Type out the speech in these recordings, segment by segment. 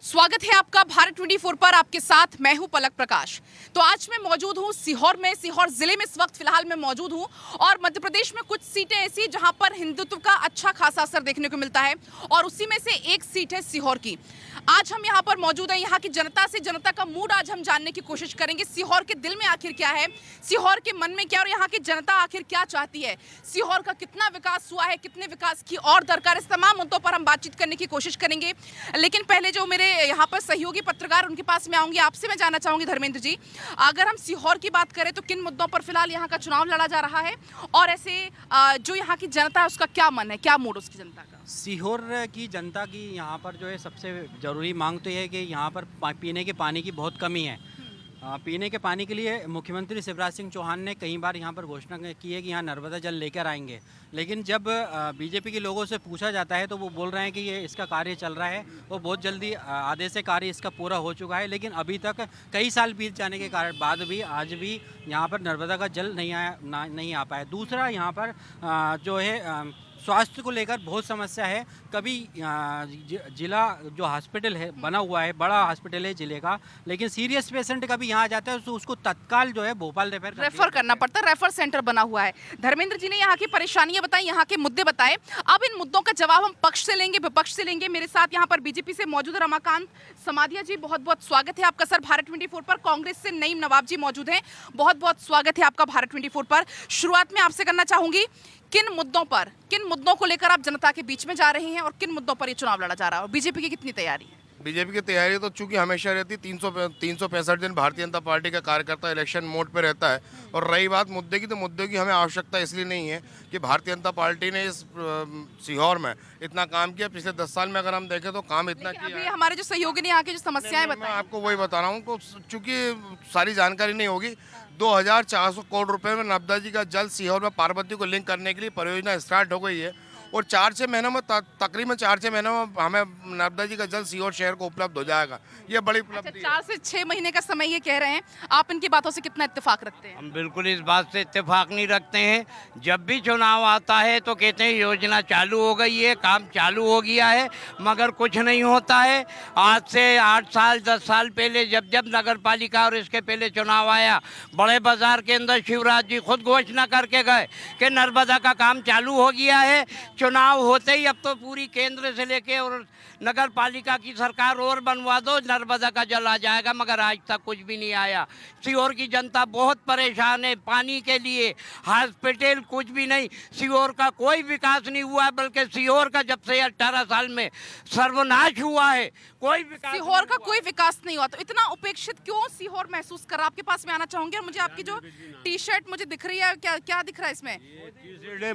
बहुत स्वागत है आपका भारत 24 पर। आपके साथ मैं हूं पलक प्रकाश। तो आज मैं मौजूद हूं सीहोर में, सीहोर जिले में इस वक्त फिलहाल मैं मौजूद हूं और मध्य प्रदेश में कुछ सीटें ऐसी जहां पर हिंदुत्व का अच्छा खासा असर देखने को मिलता है और उसी में से एक सीट है सीहोर की। आज हम यहां पर मौजूद हैं, यहां की जनता से जनता का मूड आज हम जानने की कोशिश करेंगे। सीहोर के दिल में आखिर क्या है, सीहोर के मन में क्या और यहाँ की जनता आखिर क्या चाहती है, सीहोर का कितना विकास हुआ है, कितने विकास की और दरकार, इस तमाम मुद्दों पर हम बातचीत करने की कोशिश करेंगे। लेकिन पहले जो मेरे यहाँ पर सहयोगी पत्रकार उनके पास मैं आऊंगी, आपसे मैं जानना चाहूंगी धर्मेंद्र जी, अगर हम सीहोर की बात करें तो किन मुद्दों पर फिलहाल यहाँ का चुनाव लड़ा जा रहा है और ऐसे जो यहाँ की जनता है उसका क्या मन है, क्या मूड उसकी जनता का? सीहोर की जनता की यहाँ पर जो है सबसे ज़रूरी मांग तो ये है कि यहाँ पर पीने के पानी की बहुत कमी है। पीने के पानी के लिए मुख्यमंत्री शिवराज सिंह चौहान ने कई बार यहाँ पर घोषणा की है कि यहाँ नर्मदा जल लेकर आएंगे, लेकिन जब बीजेपी के लोगों से पूछा जाता है तो वो बोल रहे हैं कि ये इसका कार्य चल रहा है, वो बहुत जल्दी आधे से कार्य इसका पूरा हो चुका है, लेकिन अभी तक कई साल बीत जाने के कारण बाद भी आज भी यहाँ पर नर्मदा का जल नहीं आ पाया। दूसरा यहाँ पर जो है स्वास्थ्य को लेकर बहुत समस्या है। कभी जिला जो हॉस्पिटल है बना हुआ है, बड़ा हॉस्पिटल है जिले का, लेकिन सीरियस पेशेंट कभी यहाँ जाता है तो उसको तत्काल जो है भोपाल रेफर करना पड़ता है, रेफर सेंटर बना हुआ है। धर्मेंद्र जी ने यहाँ की परेशानियां बताई, यहाँ के मुद्दे बताए। अब इन मुद्दों का जवाब हम पक्ष से लेंगे, विपक्ष से लेंगे। मेरे साथ यहाँ पर बीजेपी से मौजूद रमाकांत समाधिया जी, बहुत बहुत स्वागत है आपका सर भारत 24 पर। कांग्रेस से नईम नवाब जी मौजूद हैं, बहुत बहुत स्वागत है आपका भारत 24 पर। शुरुआत में आपसे करना चाहूंगी, किन मुद्दों को लेकर आप जनता के बीच में जा रहे हैं और किन मुद्दों पर ये चुनाव लड़ा जा रहा है और बीजेपी की कितनी तैयारी है? बीजेपी की तैयारी तो चूंकि हमेशा रहती है, 365 दिन भारतीय जनता पार्टी का कार्यकर्ता इलेक्शन मोड पे रहता है। और रही बात मुद्दे की, तो मुद्दे की हमें आवश्यकता इसलिए नहीं है कि भारतीय जनता पार्टी ने इस सीहोर में इतना काम किया। पिछले 10 साल में अगर हम देखें तो काम इतना किया। अभी हमारे जो सहयोगी ने यहाँ की जो समस्याएं बताई, मैं आपको वही बता रहा हूँ, चूंकि सारी जानकारी नहीं होगी। 2400 करोड़ रुपए में नर्मदा जी का जल सीहोर में पार्वती को लिंक करने के लिए परियोजना स्टार्ट हो गई है और 4-6 महीनों में तकरीबन 4-6 महीनों में हमें नर्मदा जी का जल सीहोर शहर को उपलब्ध हो जाएगा। ये बड़ी उपलब्धि है। 4 से 6 महीने का समय ये कह रहे हैं, आप इनकी बातों से कितना इत्तेफाक रखते हैं? हम बिल्कुल इस बात से इत्तेफाक नहीं रखते हैं। जब भी चुनाव आता है तो कहते हैं योजना चालू हो गई है, काम चालू हो गया है, मगर कुछ नहीं होता है। आज से 8 साल 10 साल पहले जब नगर पालिका और इसके पहले चुनाव आया, बड़े बाजार के अंदर शिवराज जी खुद घोषणा करके गए कि नर्मदा का काम चालू हो गया है। चुनाव होते ही अब तो पूरी केंद्र से लेके और नगर पालिका की सरकार और बनवा दो, नर्मदा का जल आ जाएगा, मगर आज तक कुछ भी नहीं आया। सीहोर की जनता बहुत परेशान है पानी के लिए, हॉस्पिटल कुछ भी नहीं, सीहोर का कोई विकास नहीं हुआ है, बल्कि सीहोर का जब से 18 साल में सर्वनाश हुआ है, कोई विकास सीहोर का कोई विकास नहीं हुआ। तो इतना उपेक्षित क्यों सीहोर महसूस कर रहा? आपके पास में आना चाहूंगी और मुझे आपकी जो टी शर्ट मुझे दिख रही है, क्या दिख रहा है इसमें?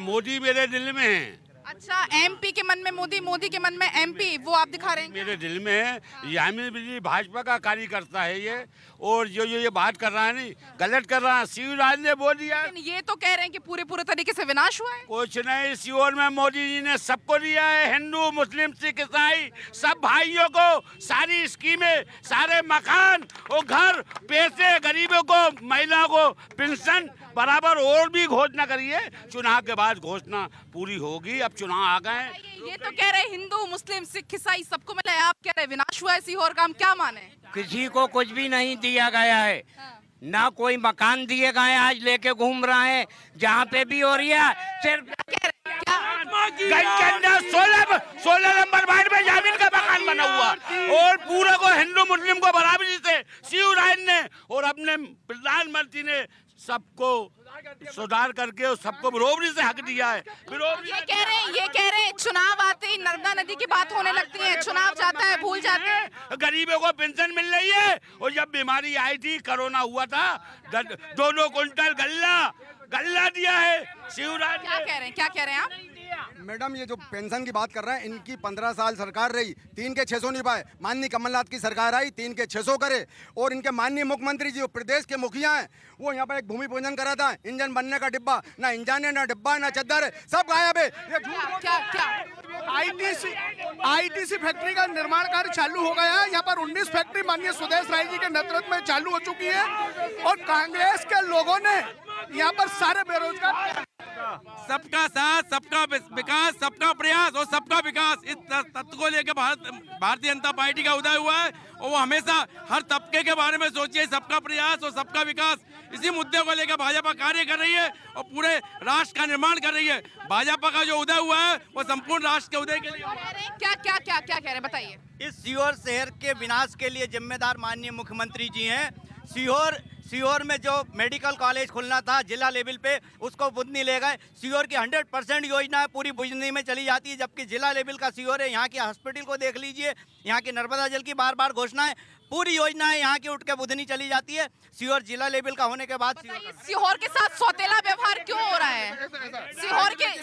मोदी मेरे दिल में है। अच्छा, एमपी के मन में मोदी, मोदी के मन में एमपी, वो आप दिखा रहे हैं? मेरे दिल में है। यामिनी बिजली भाजपा का कार्यकर्ता है ये, और जो ये बात कर रहा है नहीं, गलत कर रहा है। शिवराज ने बोल दिया, ये तो कह रहे हैं कि पूरे तरीके से विनाश हुआ है। कुछ नहीं, सीहोर में मोदी जी ने सबको दिया है, हिंदू मुस्लिम सिख ईसाई सब भाइयों को सारी स्कीमें, सारे मकान और घर, पैसे गरीबों को, महिलाओं को पेंशन बराबर, और भी घोषणा करिए। चुनाव के बाद घोषणा पूरी होगी। अब चुनाव आ गए। ये तो कह रहे हिंदू मुस्लिम सिख ईसाई सबको मिला है, आप कह रहे विनाश हुआ है सीहोर का, हम क्या माने? किसी को कुछ भी नहीं दिया गया है, ना कोई मकान दिए गए, आज लेके घूम रहे हैं। जहाँ पे भी हो रही है सिर्फ 16 नंबर वार्ड में जामिन का मकान बना हुआ, और पूरे को हिंदू मुस्लिम को बराबरी से शिवराज ने और अपने प्रधानमंत्री ने सबको सुधार करके और सबको बराबरी से हक दिया है। ये कह रहे हैं चुनाव आते ही नर्मदा नदी की बात होने लगती है, चुनाव जाता है भूल जाते हैं। गरीबों को पेंशन मिल रही है, और जब बीमारी आई थी, कोरोना हुआ था, 2 क्विंटल गल्ला दिया है शिवराज। क्या कह रहे हैं आप? मैडम, ये जो पेंशन की बात कर रहे हैं, इनकी 15 साल सरकार रही, 3 के 600 नहीं पाए। माननीय कमलनाथ की सरकार आई, 3 के 600 करे, और इनके माननीय मुख्यमंत्री जी प्रदेश के मुखिया हैं, वो यहाँ पर एक भूमि पूजन करा था, इंजन बनने का डिब्बा, ना इंजन है, ना डिब्बा, ना चद्दर है, सब गायब है। ये आईटीसी फैक्ट्री का निर्माण कार्य चालू हो गया है। यहाँ पर 19 फैक्ट्री माननीय सुदेश राय जी के नेतृत्व में चालू हो चुकी है, और कांग्रेस के लोगों ने यहाँ पर सारे बेरोजगार सबका साथ, सबका विकास, सबका प्रयास और सबका विकास, इस तत्व को लेकर भारतीय जनता पार्टी का उदय हुआ है और वो हमेशा हर तबके के बारे में सोचिए, सबका प्रयास और सबका विकास, इसी मुद्दे को लेकर भाजपा कार्य कर रही है और पूरे राष्ट्र का निर्माण कर रही है। भाजपा का जो उदय हुआ है वो संपूर्ण राष्ट्र के उदय के लिए। क्या क्या क्या क्या कह रहे हैं, बताइए। इस सीहोर शहर के विनाश के लिए जिम्मेदार माननीय मुख्यमंत्री जी हैं। सीहोर में जो मेडिकल कॉलेज खुलना था जिला लेवल पे, उसको बुधनी ले गए। सीहोर की 100% योजना पूरी बुधनी में चली जाती है, जबकि जिला लेवल का सीहोर है। यहाँ की हॉस्पिटल को देख लीजिए, यहाँ की नर्मदा जल की बार बार घोषणाएं, पूरी योजनाएं यहाँ की उठ के बुधनी चली जाती है। सीहोर जिला लेवल का होने के बाद सीहोर के साथ सौतेला व्यवहार क्यों हो रहा है?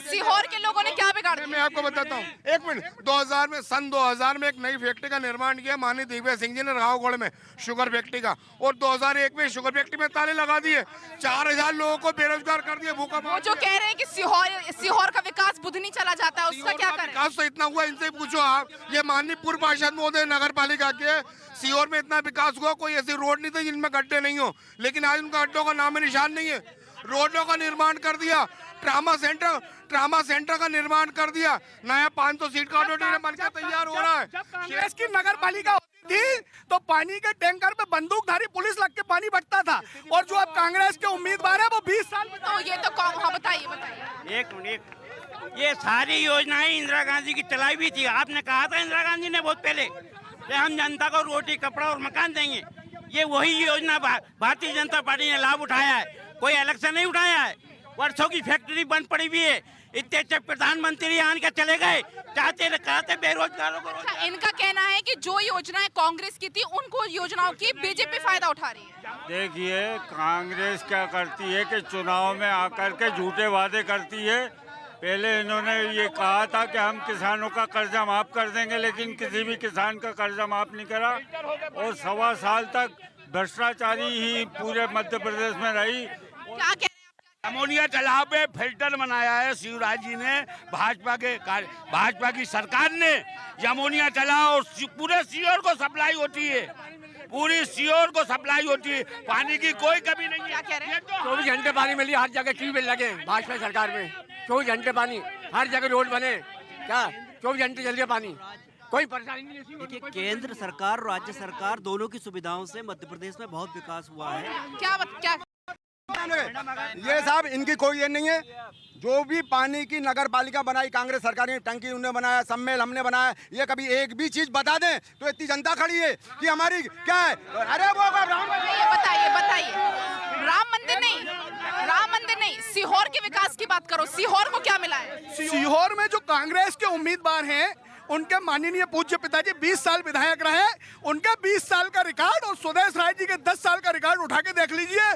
सीहोर के लोगों ने क्या बिगाड़ दिया? मैं आपको बताता हूँ, एक मिनट। 2000 में, सन 2000 में एक नई फैक्ट्री का निर्माण किया माननीय दिग्विजय सिंह जी ने रावगढ़ में, शुगर फैक्ट्री का, और 2001 में शुगर फैक्ट्री में ताले लगा दिए, 4000 लोगों को बेरोजगार कर दिया, भूखा वो जो कह रहे हैं कि सीहोर का विकास बुधनी चला जाता है, उसका क्या करें? विकास तो इतना हुआ, इनसे पूछो आप। ये माननीय पूर्व पार्षद महोदय नगर पालिका के, सीहोर में इतना विकास हुआ, कोई ऐसी रोड नहीं थी जिनमें गड्ढे नहीं हो, लेकिन आज उनका गड्ढों का नाम निशान नहीं है। रोडों का निर्माण कर दिया, ट्रामा सेंटर का निर्माण कर दिया, नया 500 सीट का ऑडिटोरियम बनकर तैयार हो रहा है। कांग्रेस की नगर पालिका होती थी तो पानी के टैंकर पे बंदूकधारी पुलिस लग के पानी बटता था, और जो अब कांग्रेस के उम्मीदवार है वो 20 साल में। तो ये तो हाँ, बताइए। एक मिनट, ये सारी योजनाएं इंदिरा गांधी की चलाई भी थी। आपने कहा था इंदिरा गांधी ने बहुत पहले कि हम जनता को रोटी, कपड़ा और मकान देंगे। ये वही योजना भारतीय जनता पार्टी ने लाभ उठाया है, कोई इलेक्शन नहीं उठाया है। वर्षों की फैक्ट्री बंद पड़ी हुई है, इतने अच्छे प्रधानमंत्री आन के चले गए, चाहते बेरोजगारों को। इनका कहना है कि जो योजनाएं कांग्रेस की थी, उनको योजनाओं की बीजेपी फायदा उठा रही है। देखिए, कांग्रेस क्या करती है कि चुनाव में आकर के झूठे वादे करती है। पहले इन्होंने ये कहा था कि हम किसानों का कर्जा माफ कर देंगे, लेकिन किसी भी किसान का कर्जा माफ नहीं करा, और 1.25 साल तक भ्रष्टाचारी ही पूरे मध्य प्रदेश में रही। क्या कह अमोनिया तालाब पे फिल्टर बनाया है शिवराज जी ने, भाजपा की सरकार ने। अमोनिया तालाब और पूरे सीहोर को सप्लाई होती है, पूरी सीहोर को सप्लाई होती है, पानी की कोई कमी नहीं है। क्या कह रहे हैं? 24 घंटे पानी मिली, हर जगह ट्यूबवेल लगे भाजपा सरकार में, 24 घंटे पानी, हर जगह रोड बने, क्या 24 घंटे चल रहा पानी, कोई परेशानी नहीं है। देखिए, केंद्र सरकार और राज्य सरकार दोनों की सुविधाओं से मध्य प्रदेश में बहुत विकास हुआ है। क्या ये साहब इनकी कोई ये नहीं है। जो भी पानी की नगर पालिका बनाई कांग्रेस सरकार ने, टंकी उन्होंने बनाया, सम्मेल हमने बनाया, ये कभी एक भी चीज बता दें तो इतनी जनता खड़ी है कि हमारी क्या है। अरे वो बताइए। राम मंदिर नहीं, सीहोर के विकास की बात करो। सीहोर को क्या मिला है? सीहोर में जो कांग्रेस के उम्मीदवार हैं, उनके माननीय पूज्य पिताजी 20 साल विधायक रहे, उनका 20 साल का रिकॉर्ड और सुदेश राय जी के 10 साल का रिकॉर्ड उठा के देख लीजिए।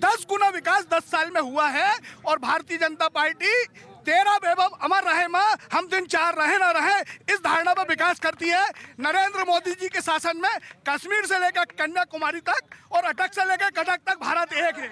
10 गुना विकास 10 साल में हुआ है। और भारतीय जनता पार्टी तेरा वैभव अमर रहे माँ, हम दिन 4 रहे ना रहे, इस धारणा पर विकास करती है। नरेंद्र मोदी जी के शासन में कश्मीर से लेकर कन्याकुमारी तक और अटक से लेकर कटक तक भारत एक है।